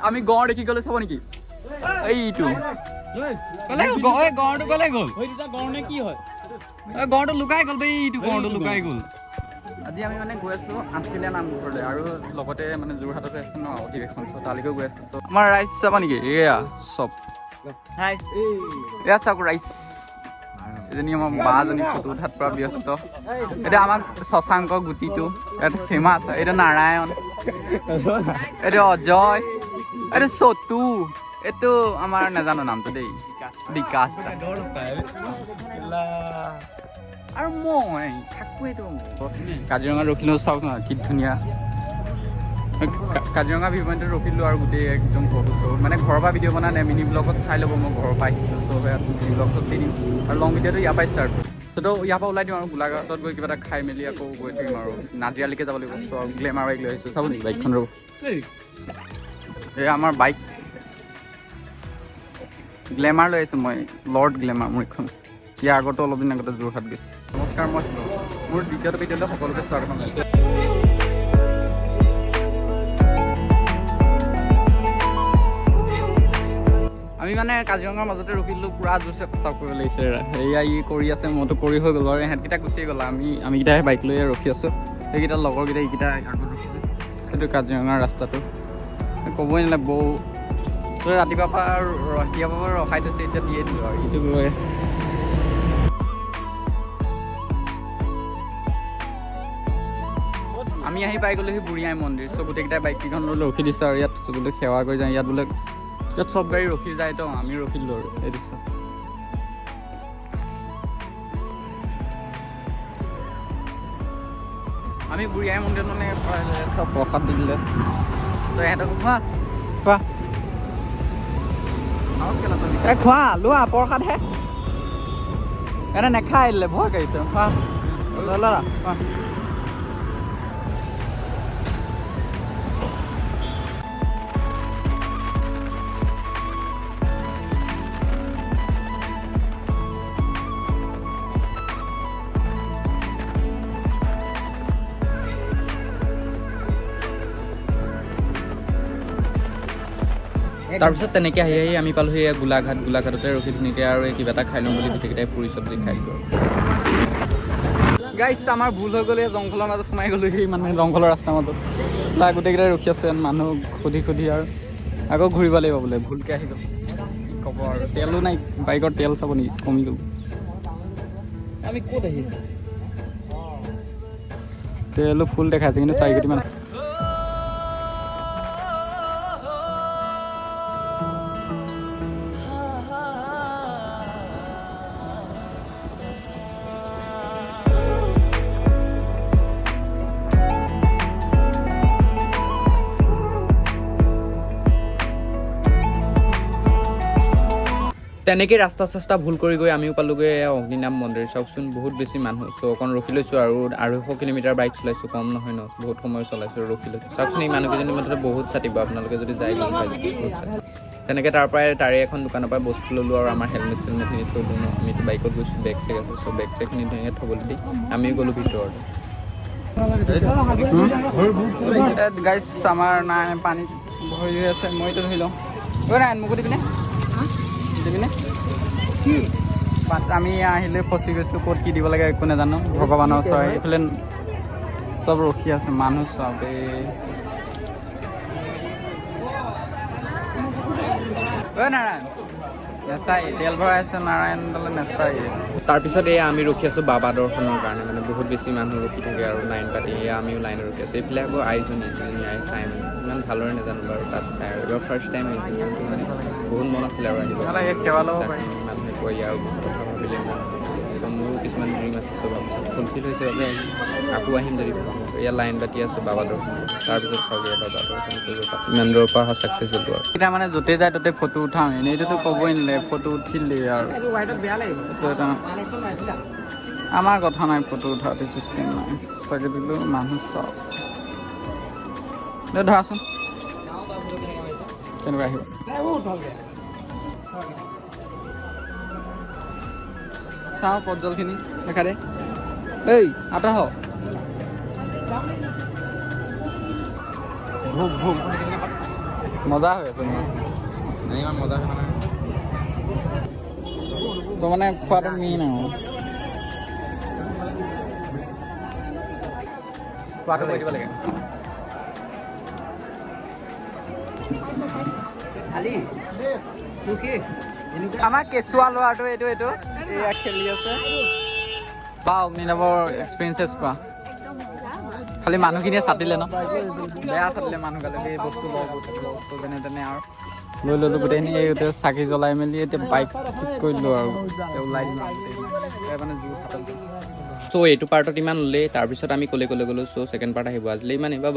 আমি গড় দেখি গ'লে চাব নেকি এইটো গড়টো গ'লে গ'ল গড়নে কি হয় গড়টো লুকাই গ'ল বে এইটো গড়টো লুকাই গ'ল আজি আমি মানে গৈ আছো আঠখেলীয়া নামঘৰলৈ আৰু লগতে মানে যোৰহাটতে আছে ন অধিৱেশন তালৈকেও গৈ আছো আমাৰ ৰাইজ চাবা নেকি এয়া চব এয়া চাওক ৰাইজ এজনী আমাৰ বাজনী ফটো উঠাত পৰা ব্যস্ত এতিয়া আমাক শশাংক গুটিটো ইয়াত ফেমাছ এইটো নাৰায়ণ এইটো অজয় এইটো চটু এইটো আমাৰ নাজানো নামটো দেই বিকাশ আৰু মই থাকো এইটো কাজিৰঙা ৰখিলো চাওক না কি ধুনীয়া কাজিৰঙা ভিউ পইণ্টত ৰখিলোঁ আৰু গোটেই একদম বহুত মানে ঘৰৰ পৰা ভিডিঅ' বনালে মিনি ব্লগত চাই ল'ব মই ঘৰৰ পৰা আহিছিলোঁ ত' মিনি ব্লগত দি দিম আৰু লং ভিডিঅ'টো ইয়াৰ পৰাই ষ্টাৰ্ট ত' ইয়াৰ পৰা ওলাই দিম আৰু গোলাঘাটত গৈ কিবা এটা খাই মেলি আকৌ গৈ থাকিম আৰু নাজিৰালৈকে যাব লাগিব ত' গ্লেমাৰ বাইক লৈ আহিছোঁ চাব নেকি বাইকখন ৰ'ব এই আমাৰ বাইক গ্লেমাৰ লৈ আহিছোঁ মই লৰ্ড গ্লেমাৰ মোৰ এইখন ইয়াৰ আগতো অলপ দিন আগতে যোৰহাট গৈছোঁ নমস্কাৰ মই মোৰ দ্বিতীয়টো ভিডিঅ'তে সকলোকে স্বাগতম জনাইছোঁ আমি মানে কাজিৰঙাৰ মাজতে ৰখিলোঁ পুৰা জোৰছে প্ৰস্তাৱ কৰিব লাগিছে এয়া ই কৰি আছে মইতো কৰি হৈ গ'লো আৰু ইহঁতকেইটা গুচি গ'ল আমিকেইটাই বাইক লৈ ৰখি আছোঁ সেইকেইটা লগৰকেইটা এইকেইটা আগত ৰখিছে সেইটো কাজিৰঙাৰ ৰাস্তাটো ক'বই নালাগে বৌ ৰাতিপুৱাৰ পৰা ৰখাই থৈছে এতিয়া দিয়ে দিলোঁ আৰু ইটো গৈ আমি আহি পাই গ'লোহি বুঢ়ী আই মন্দিৰ চ' গোটেইকেইটাই বাইককেইখন লৈ ৰখি দিছোঁ আৰু ইয়াত বোলে সেৱা কৰি যাওঁ ইয়াত বোলে ইয়াত চব গাড়ী ৰখি যায় তো আমি ৰখিলোঁ আৰু এই দৃশ্য আমি বুঢ়ী আই মন্দিৰত মানে চব প্ৰসাদ দি দিলে ত' ইহঁতক খোৱা খোৱা লোৱা প্ৰসাদহে এনে নেখাই দিলে ভয় কৰিছে খোৱা ল'ৰা খোৱা তাৰপিছত তেনেকৈ আহি আমি পালোহি গোলাঘাটতে ৰখি ধুনীয়াকৈ আৰু কিবা এটা খাই ল'ম বুলি গোটেইকেইটাই পুৰি চব্জি খাই দিলোঁ গাইছ আমাৰ ভুল হৈ গ'লে জংঘলৰ মাজত সোমাই গ'লোহি মানে জংঘলৰ ৰাস্তাৰ মাজত গোটেইকেইটাই ৰখি আছে মানুহ সুধি আৰু আকৌ ঘূৰিব লাগিব বোলে ভুলকৈ আহি গ'ল কি ক'ব আৰু তেলো নাই বাইকৰ তেল চাব নেকি কমি গ'ল আমি ক'ত আহি আছোঁ তেলো ফুল দেখাইছে কিন্তু 4 কোটিমান তেনেকৈ ৰাস্তা চাস্তা ভুল কৰি গৈ আমিও পালোগৈ অগ্নিনাভ মন্দিৰ চাওকচোন বহুত বেছি মানুহ চ' অকণ ৰখি লৈছোঁ আৰু 250 কিলোমিটাৰ বাইক চলাইছোঁ কম নহয় ন বহুত সময় চলাইছোঁ ৰখি লৈছোঁ চাওকচোন এই মানুহকেইজনী মুঠতে বহুত চাটিব আপোনালোকে যদি যায় গ'ল পাই বহুত চাটিব তেনেকৈ তাৰে এখন দোকানৰ পৰা বস্তু ল'লোঁ আৰু আমাৰ হেলমেট চেলমেটখিনি থ'লোঁ ন আমিতো বাইকত গৈছোঁ বেগ চেগ আছে চ' বেগ চেগখিনি ধুনীয়াকৈ থ'বলৈ দি আমিও গ'লোঁ ভিতৰত গাইছ আমাৰ নাই পানীত ভৰি হৈ আছে মইতো ধৰি লওঁ নাই মোকো দিবিনে দিবিনে আমি আহিলে ফচি গৈছোঁ ক'ত কি দিব লাগে একো নাজানো ভগৱানৰ ওচৰত এইফালে চব ৰখি আছে মানুহ চবেই নাৰায়ণ নেচাই তেল ভৰাই আছে নাৰায়ণ দালে নেচাই তাৰপিছত এয়া আমি ৰখি আছোঁ বাবা দৰ্শনৰ কাৰণে মানে বহুত বেছি মানুহ ৰখি থাকে আৰু লাইন পাতি এয়া আমিও লাইনত ৰখি আছোঁ এইফালে আকৌ আইজনী আই চাই মানে ইমান ভালদৰে নাজানো বাৰু তাত চাই আৰু এবাৰ ফাৰ্ষ্ট টাইম আহিছোঁ মানে বহুত মন আছিলে আৰু আহিব মানুহে কৈ আৰু কথা ভাবিলে মন মোৰো কিছুমান ড্ৰিম আছে চব ভাবিছোঁ ফুলফিল হৈছে বাবে আকৌ আহিম যদি এয়া লাইন পাতি আছোঁ বাবা দৰ্শন তাৰপিছত চাওক এয়া বাবা দৰ্শন কৰিব ইমান দূৰৰ পৰা ছাকচেছ হ'লোঁ আৰু এতিয়া মানে য'তে যায় ত'তে ফটো উঠাওঁ এনেইটোতো ক'বই নালাগে ফটো উঠিলেই আৰু আমাৰ কথা নাই ফটো উঠাওঁতে চিষ্টেম নাই চাগে দিলোঁ মানুহ চাওক ধৰাচোন তেনেকুৱা আহিব চাওঁ পটজলখিনি দেখা দে এই আঁতৰ হওক ভোগ মজা হৈ আছে ইমান মজা খানা নাই তো মানে খোৱাটো মেইন আৰু খোৱাটো কৰি দিব লাগে আমাৰ কেঁচুৱা ল'ৰাটো এইটো এয়া খেলি আছে বা অগ্নিনাভৰ এক্সপিৰিয়েঞ্চেছ কোৱা খালি মানুহখিনিয়ে চাটিলে ন বেয়া চাটিলে মানুহ গালে এই বস্তু বস্তু যেনে তেনে আৰু লৈ ল'লোঁ গোটেইখিনি এই চাকি জ্বলাই মেলি এতিয়া বাইক ঠিক কৰিলোঁ আৰু ওলাই দিম মানে জোৰ খাটাল চ' এইটো পাৰ্টত ইমান ল'লেই তাৰপিছত আমি ক'লে গ'লোঁ চ' ছেকেণ্ড পাৰ্ট আহিব আজিলৈ ইমানেই বা